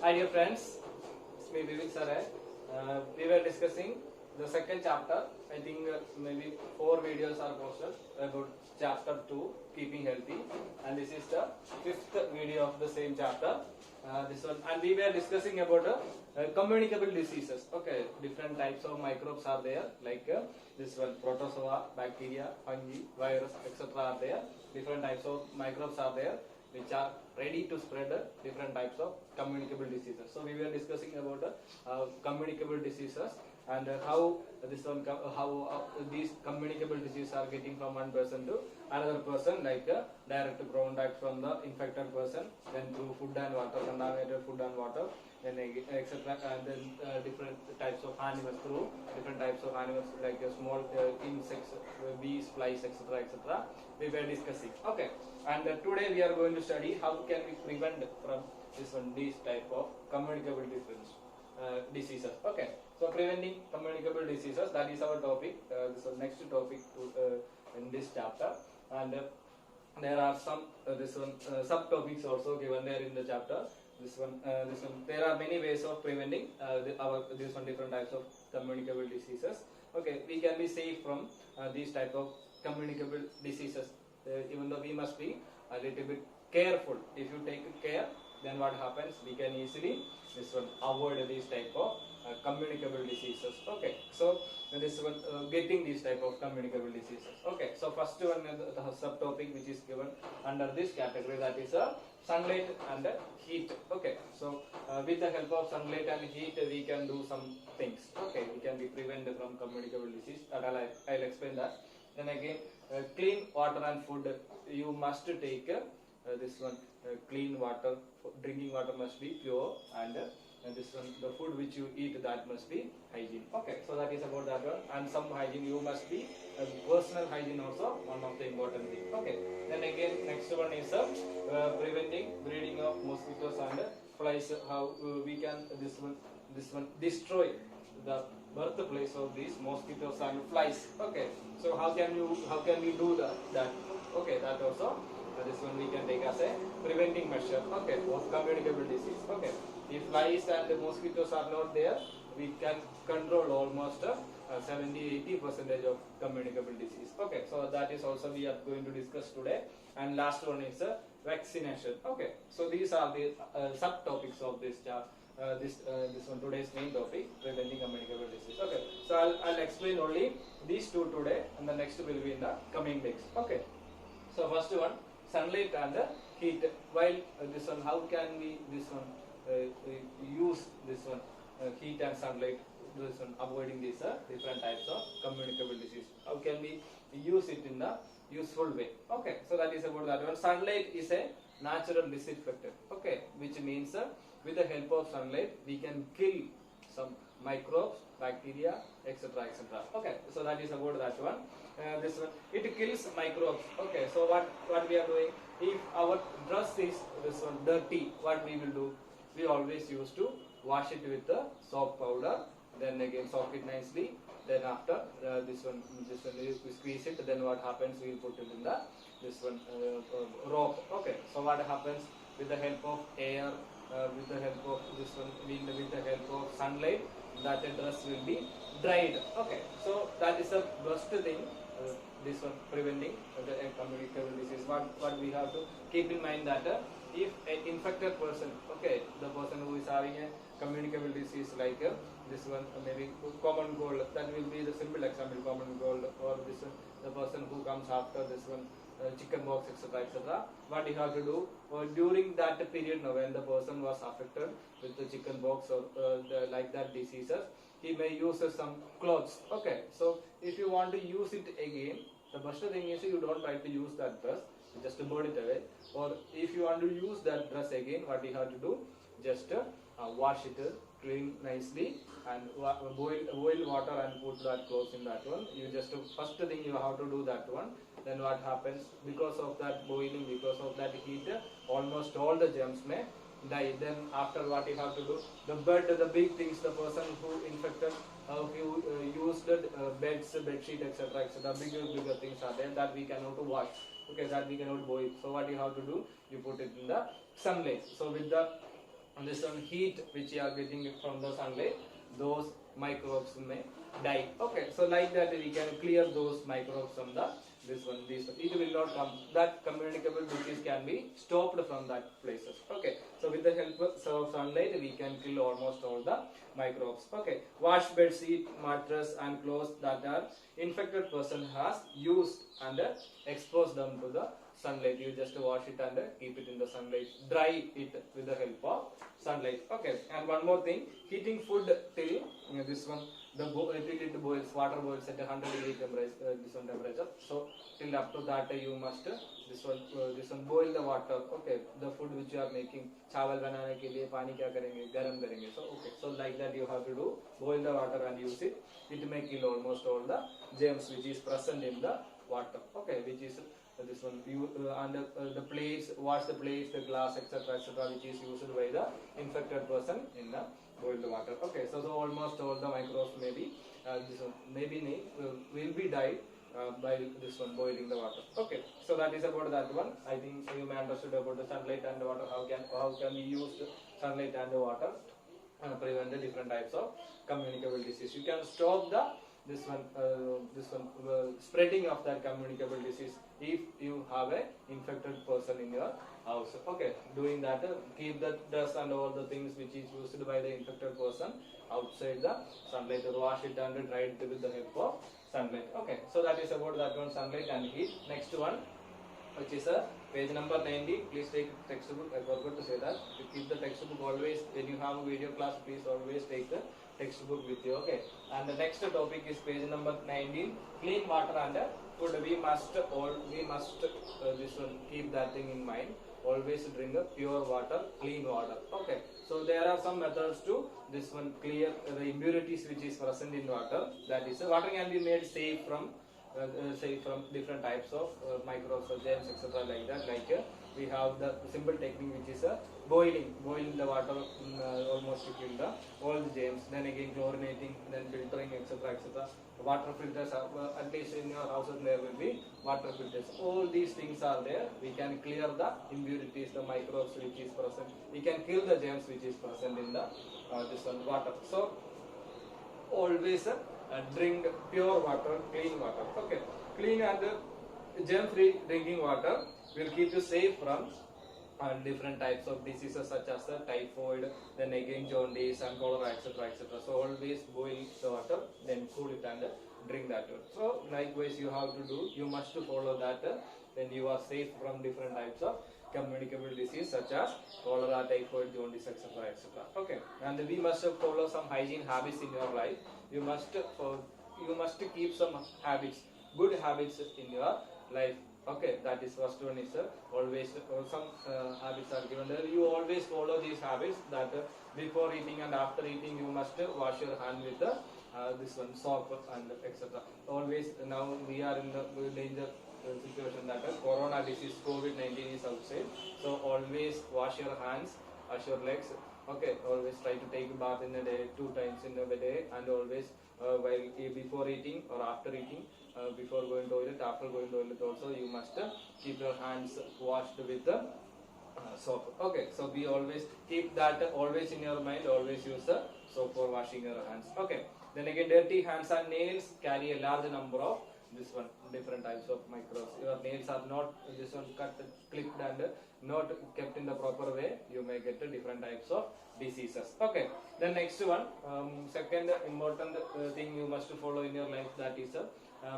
Hi dear friends, it's me Vivek Sarai. We were discussing the second chapter. I think maybe 4 videos are posted about chapter 2, keeping healthy, and this is the 5th video of the same chapter. This one, and we were discussing about communicable diseases. Okay, different types of microbes are there, like this one, protozoa, bacteria, fungi, virus, etc. are there. Different types of microbes are there, which are ready to spread different types of communicable diseases. So we were discussing about communicable diseases and how this one how these communicable diseases are getting from one person to another person, like direct contact from the infected person, then through food and water, contaminated food and water, then etc. And then different types of animals, through different types of animals like small insects, bees, flies, etc. etc. We were discussing. Okay, and today we are going to study how can we prevent from these type of communicable diseases. Okay, so preventing communicable diseases, that is our topic. This is next topic in this chapter, and there are some subtopics also given there in the chapter. This one, there are many ways of preventing different types of communicable diseases. Okay, we can be safe from these type of communicable diseases. Even though we must be a little bit careful. If you take care, then what happens? We can easily avoid these type of communicable diseases. Okay, so this one getting these type of communicable diseases. Okay, so first one, the subtopic which is given under this category, that is sunlight and heat. Okay, so with the help of sunlight and heat, we can do some things. Okay, we can be prevented from communicable disease. I'll explain that. Then again, clean water and food. You must take clean water. Drinking water must be pure, and this one, the food which you eat, that must be hygiene. Okay, so that is about that one. And some hygiene you must be personal hygiene also one of the important thing. Okay, then again next one is preventing breeding of mosquitoes and flies. How we can this one destroy the birthplace of these mosquitoes and flies. Okay, so how can we do that? Okay, that also this one we can take as a preventing measure. Okay, of communicable disease. Okay, if flies and the mosquitoes are not there, we can control almost 70-80% of communicable disease. Okay, so that is also we are going to discuss today. And last one is vaccination. Okay, so these are the subtopics of this chapter. This one, today's main topic, preventing communicable disease. Okay, so I'll explain only these two today, and the next will be in the coming days. Okay, so first one, sunlight and heat. While this one, how can we use heat and sunlight? This one, avoiding these different types of communicable disease. How can we use it in a useful way? Okay, so that is about that one. Sunlight is a natural disinfectant. Okay, which means with the help of sunlight we can kill some microbes, bacteria, etc. etc. Okay, so that is about that one. This one, it kills microbes. Okay, so what we are doing, if our dress is dirty, what we will do? We always used to wash it with the soap powder, then again soak it nicely, then after this one we squeeze it, then what happens, we will put it in the rope. Okay, so what happens, with the help of air, with the help of wind, with the help of sunlight, that dress will be dried. Okay, so that is the best thing, preventing the communicable disease. What we have to keep in mind, that if an infected person, okay, the person who is having a communicable disease like maybe common cold, that will be the simple example, common cold, or the person who comes after chicken pox, etc. etc. What you have to do, during that period now, when the person was affected with the chicken pox or like that diseases, he may use some clothes. Okay, so if you want to use it again, the best thing is you don't try to use that dress, just burn it away. Or if you want to use that dress again, what you have to do, just wash it, clean nicely, and boil water and put that clothes in that one. You just first thing you have to do that one. Then what happens, because of that boiling, because of that heat, almost all the germs may die. Then after, what you have to do, the big things, the person who infected, who used beds, bed sheet, etc. etc. Bigger things are there that we cannot wash. okay, that we cannot boil. So what you have to do, you put it in the sunlight. So with the this one heat which you are getting from the sunlight, those microbes may die. Okay, so like that we can clear those microbes from the this one. It will not come. That communicable disease can be stopped from that places. Okay, so with the help of sunlight we can kill almost all the microbes. Okay, wash bed sheet, mattress and clothes that are infected person has used and expose them to the sunlight. You just wash it and keep it in the sunlight, dry it with the help of sunlight. Okay, and one more thing, heating food till this one till it boils, water boils at 100 degree temperature, this one temperature. So till up to that you must this one boil the water. Okay, the food which you are making, चावल बनाने के लिए पानी क्या करेंगे, गर्म करेंगे. So okay, so like that you have to do, boil the water and use it. It may kill almost all the germs which is present in the water. Okay, which is this one you and the plates, wash the plates, the glass, etc., etc., which is used by the infected person in the boiled water. Okay, so almost all the microbes maybe this one will be died by this one boiling the water. Okay, so that is about that one. I think you may understood about the sunlight and the water. How can we use the sunlight and the water and prevent the different types of communicable disease. You can stop the spreading of that communicable disease if you have a infected person in your house. Okay, doing that, keep the dust and all the things which is used by the infected person outside the sunlight, wash it and dry it with the help of sunlight. Okay, so that is about that one, sunlight and heat. Next one, which is page number 90. Please take textbook. I forgot to say that. To keep the textbook always, when you have a video class, please always take the textbook with you. Okay. And the next topic is page number 19. Clean water and food. We must this one, keep that thing in mind. Always drink pure water, clean water. Okay. So there are some methods to this one clear the impurities which is present in water. That is, water can be made safe from different types of microbes or germs, etc., like that. Like we have the simple technique which is boiling the water almost to kill all the germs. Then again chlorinating, then filtering, etc., etc. Water filters, at least in your houses there will be water filters. All these things are there. We can clear the impurities, the microbes which is present. We can kill the germs which is present in the this one water. So always drink pure water, clean water. Okay, clean and germ-free drinking water will keep you safe from different types of diseases such as typhoid, then again jaundice and cholera, etc., etc. So always boil the water, then cool it and drink that water. So likewise you have to do, you must follow that, then you are safe from different types of communicable disease such as cholera, typhoid, jaundice, etc., etc. Okay, and we must follow some hygiene habits in your life. You must keep some habits, good habits in your life. Okay, that is first one is always some habits are given there. You always follow these habits that before eating and after eating you must wash your hand with this one soap and etc. Always, now we are in the danger situation that corona disease COVID-19 is outside. So always wash your hands, wash your legs. Okay, always try to take a bath in a day, 2 times in a day, and always before eating or after eating, before going toilet, after going toilet also, you must keep your hands washed with the soap. Okay, so we always keep that always in your mind. Always use the soap for washing your hands. Okay. Then again, dirty hands and nails carry a large number of this one different types of microbes. Your nails are not this one cut, clipped and not kept in the proper way. You may get different types of diseases. Okay. The next one, second important thing you must follow in your life, that is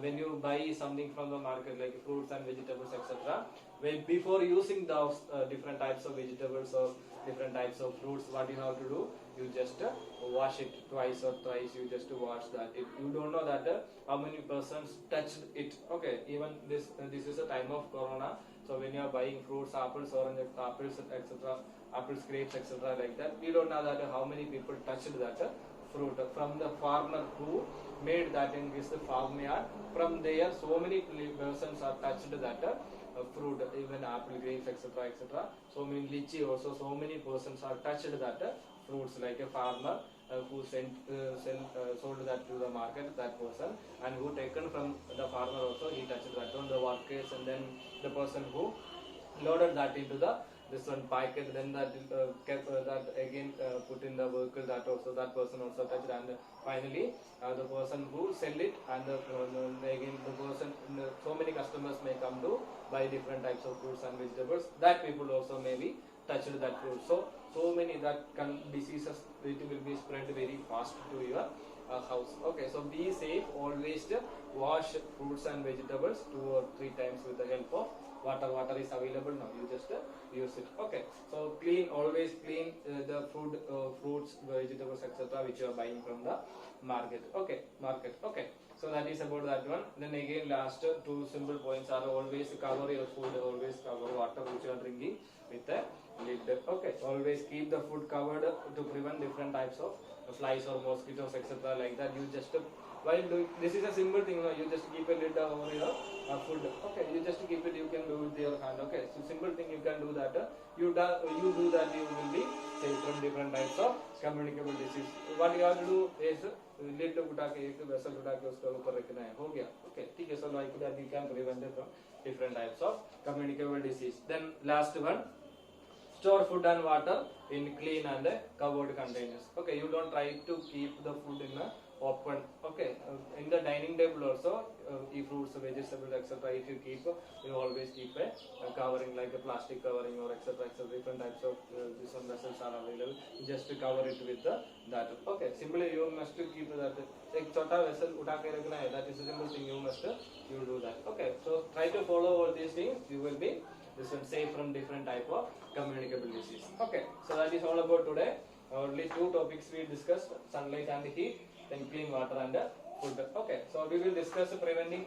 when you buy something from the market like fruits and vegetables, etc. Before using those different types of vegetables or different types of fruits, what you have to do, you just wash it twice or thrice. You just wash that. If you don't know that how many persons touched it. Okay, even this is a time of corona. So when you are buying fruits, apples, oranges, apples, etc., apples, grapes, etc., like that, we don't know that how many people touched that fruit from the farmer who made that in his farmyard. From there, so many persons are touched that fruit, even apple, grapes, etc., etc. So many lychee also, so many persons are touched that fruits, like a farmer who sold that to the market, that person, and who taken from the farmer also, he touched that on the workers, and then the person who loaded that into the this one packet, then that kept that again put in the vehicle, that also that person also touched, and finally the person who sell it, and again the person, so many customers may come to buy different types of fruits and vegetables, that people also may be touched that fruit. So many that diseases, it will be spread very fast to your house. Okay, so be safe, always wash fruits and vegetables 2 or 3 times with the help of water is available now, you just use it. Okay, so always clean the food, fruits, vegetables, etc., which you are buying from the market. Okay, so that is about that one. Then again, last 2 simple points are: always cover your food, always cover water which you are drinking with a lid. Okay, always keep the food covered to prevent different types of flies or mosquitoes, etc., like that. You just while doing this is a simple thing, you just keep a lid over your food. Okay, you just keep it, you can do with your hand. Okay, so simple thing, you can do that. You do that, you will be safe from different types of communicable disease. What you have to do is lid उठा के एक vessel उठा के उसका ऊपर रखना है, हो गया. Okay, ठीक है. So like that you can prevent it from different types of communicable disease. Then last one, store food and water in clean and covered containers. Okay, you don't try to keep the food in a open. Okay, in the dining table also, fruits, vegetables, etc., if you keep, you always keep a covering, like a plastic covering or etc., different types of this one vessels are available. Just to cover it with that. Okay, simply you must keep that. एक छोटा vessel उठा के रखना है, that is a simple thing, you do that. Okay, so try to follow all these things, you will be this one safe from different type of communicable disease. Okay, so that is all about today. Only 2 topics we discussed: sunlight and heat, then clean water and food. Okay, so we will discuss preventing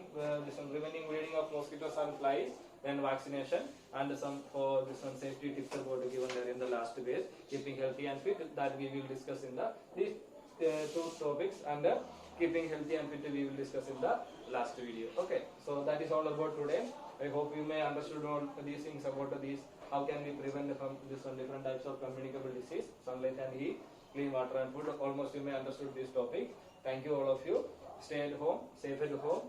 breeding of mosquitoes and flies, then vaccination, and some for this one safety tips about given there in the last page, keeping healthy and fit, that we will discuss in these 2 topics, and keeping healthy and fit we will discuss in the last video. Okay, so that is all about today. I hope you may understood all these things about these, how can we prevent from this one different types of communicable disease, sunlight and heat, clean water and food. Almost you may understood this topic. Thank you all of you. Stay at home, safe at home.